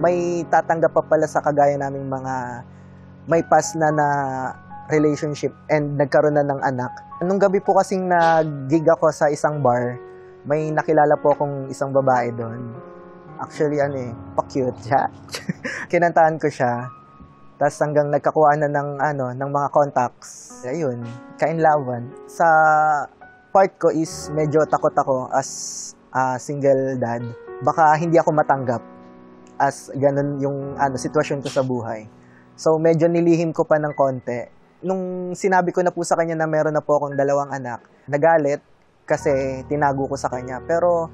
may tatanggap pa pala sa kagaya naming mga may past na relationship and nagkaroon na ng anak. Nung gabi po kasing nag-gig ako sa isang bar, may nakilala po akong isang babae doon. Actually, pa-cute siya. Kinantahan ko siya. Tapos hanggang nagkakuha na ng mga contacts. Ayun, kainlawan. Sa part ko is medyo takot ako as single dad. Baka hindi ako matanggap as ganun yung sitwasyon ko sa buhay. So medyo nilihim ko pa ng konti. Nung sinabi ko na po sa kanya na meron na po akong 2 anak, nagalit kasi tinago ko sa kanya. Pero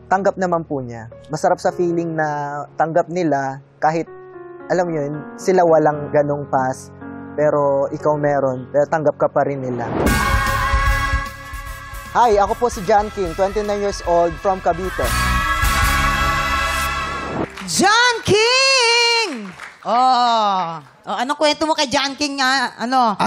tanggap naman po niya. Masarap sa feeling na tanggap nila kahit, alam mo yun, sila walang ganong pass, pero ikaw meron, pero tanggap ka pa rin nila. Hi, ako po si John King, 29 years old, from Cavite. John King! Anong kwento mo kay John King nga?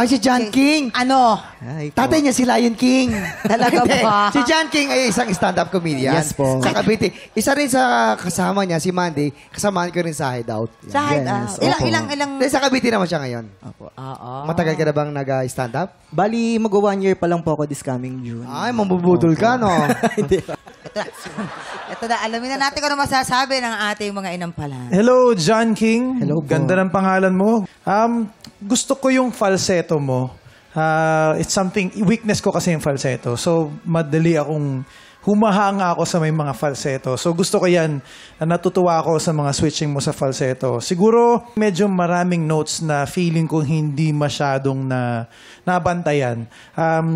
Si John King. Ay, Tatay niya si Lion King. Talaga ba? Si John King ay isang stand-up comedian. Yes po. Sa Cavite. Isa rin sa kasama niya, si Mandy. Kasamaan ko rin sa Hideout. Sa Hideout? Ilang... Sa Cavite naman siya ngayon. Opo. Matagal ka na bang nag-stand-up? Bali, mag-1 year pa lang po ako this coming June. Ay, mambubudol ka, no? Ito na, alamin na natin kung ano masasabi ng ating mga inampalan. Hello, John King. Hello po. Ganda ng pangalan mo. Gusto ko yung falsetto mo. It's something, weakness ko kasi yung falsetto. So, madali akong humahanga ako sa may mga falsetto. So, gusto ko yan. Natutuwa ako sa mga switching mo sa falsetto. Siguro, medyo maraming notes na feeling ko hindi masyadong nabantayan.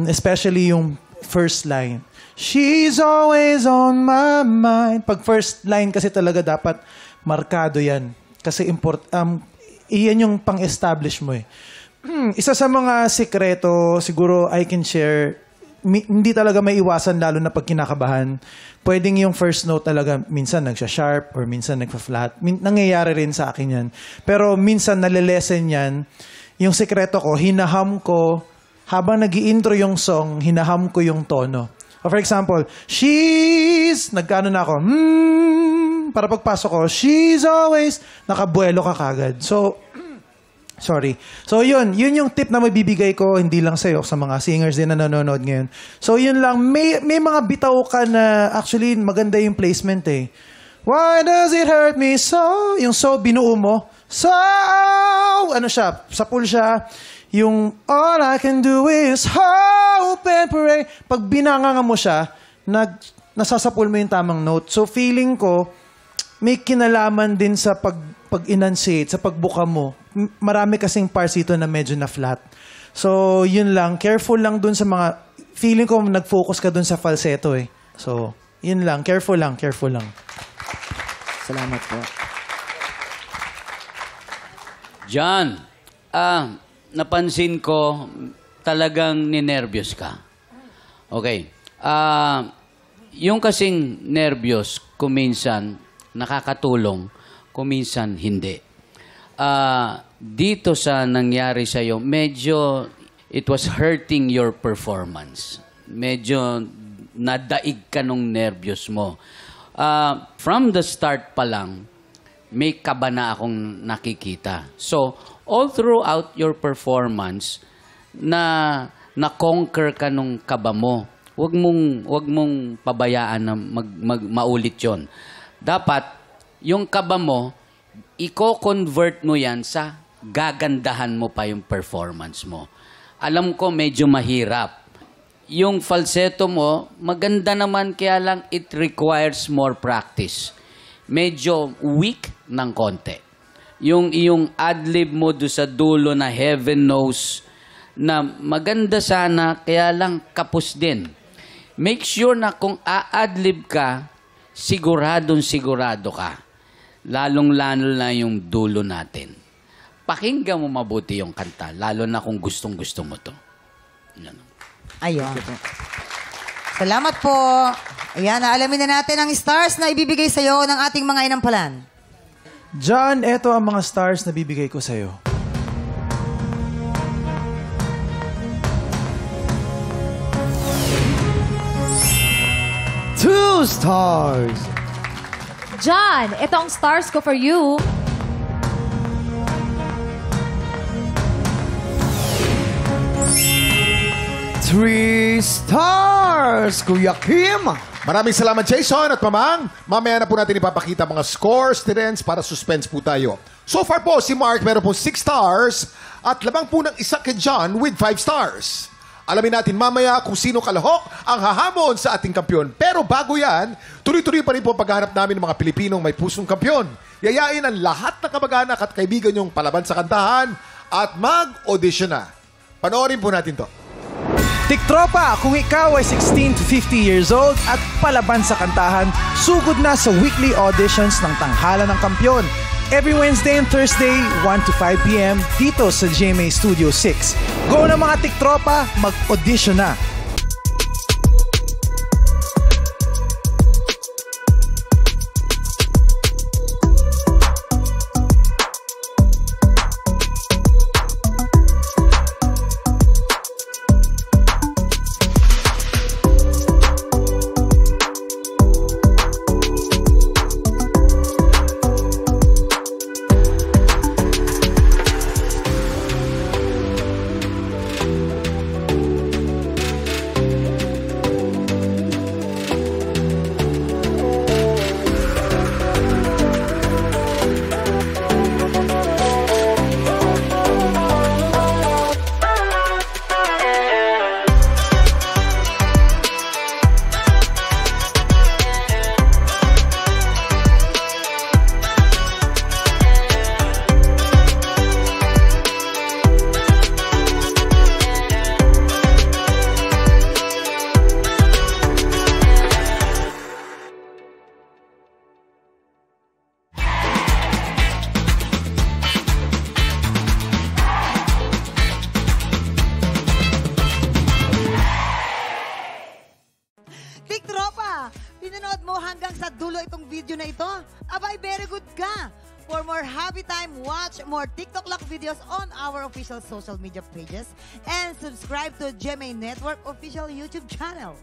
Especially yung first line. She's always on my mind. Pag first line kasi talaga dapat markado yan. Kasi iyan yung pang-establish mo eh. Isa sa mga sikreto, siguro I can share, hindi talaga may iwasan lalo na pag kinakabahan. Pwedeng yung first note talaga, minsan nagsha-sharp or minsan nagfa-flat. Nangyayari rin sa akin yan. Pero minsan nalilesen yan. Yung sikreto ko, hinaham ko, habang nag-i-intro yung song, hinaham ko yung tono. For example, she's, nagkano na ako, para pagpasok ko, she's always, nakabuelo ka kagad. So, sorry. So, yun yung tip na mabibigay ko, hindi lang sa'yo, sa mga singers din na nanonood ngayon. So, yun lang, may mga bitaw ka na, actually, maganda yung placement eh. Why does it hurt me so? Yung so, binuo mo. So, ano siya, sa pool siya, yung all I can do is hope and pray. Pag binanganga mo siya, nasasapul mo yung tamang note. So feeling ko, may kinalaman din sa pag-enunciate, sa pagbuka mo. Marami kasing parts ito na medyo na flat. So yun lang, careful lang dun sa mga, feeling ko nag-focus ka dun sa falsetto eh. So yun lang, careful lang. Salamat po. John, napansin ko talagang ninervyos ka. Okay. Yung kasing nervyos, kuminsan nakakatulong, kuminsan hindi. Dito sa nangyari sa'yo, medyo it was hurting your performance. Medyo nadaig ka nung nervyos mo. From the start pa lang, may kaba na akong nakikita. So, all throughout your performance, na-conquer ka nung kaba mo. Huwag mong pabayaan na maulit yon. Dapat, yung kaba mo, i-convert mo yan sa gagandahan mo pa yung performance mo. Alam ko, medyo mahirap. Yung falsetto mo, maganda naman, kaya lang it requires more practice. Medyo weak ng konti. Yung iyong adlib mo do sa dulo na heaven knows na maganda sana, kaya lang kapos din. Make sure na kung a-adlib ka, sigurado ka. Lalong-lalo na yung dulo natin. Pakinggan mo mabuti yung kanta, lalo na kung gustong-gusto mo to. Yan. Ayan. Salamat po. Ayan, alamin na natin ang stars na ibibigay sa'yo ng ating mga inampalan. John, eto ang mga stars na bibigay ko sa'yo. Two stars. John, ito ang stars ko for you. Three stars, Kuya Kim. Maraming salamat, Jason at Mamang. Mamaya na po natin ipapakita mga scores, students, para suspense po tayo. So far po, si Mark meron po 6 stars at labang po ng isa kay John with 5 stars. Alamin natin mamaya kung sino kalahok ang hahamon sa ating kampyon. Pero bago yan, tuloy-tuloy pa rin po paghahanap namin ng mga Pilipinong may pusong kampyon. Yayain ang lahat ng kamag-anak at kaibigan niyong palaban sa kantahan at mag-audition na. Panoorin po natin to. Tiktropa, kung ikaw ay 16 to 50 years old at palaban sa kantahan, sugod na sa weekly auditions ng Tanghalan ng Kampyon. Every Wednesday and Thursday, 1 to 5 p.m. dito sa GMA Studio 6. Go na mga Tiktropa, mag-audition na! Tiktropa, pinanood mo hanggang sa dulo itong video na ito? Abay, very good ka! For more happy time, watch more TikTok Lock videos on our official social media pages and subscribe to GMA Network official YouTube channel.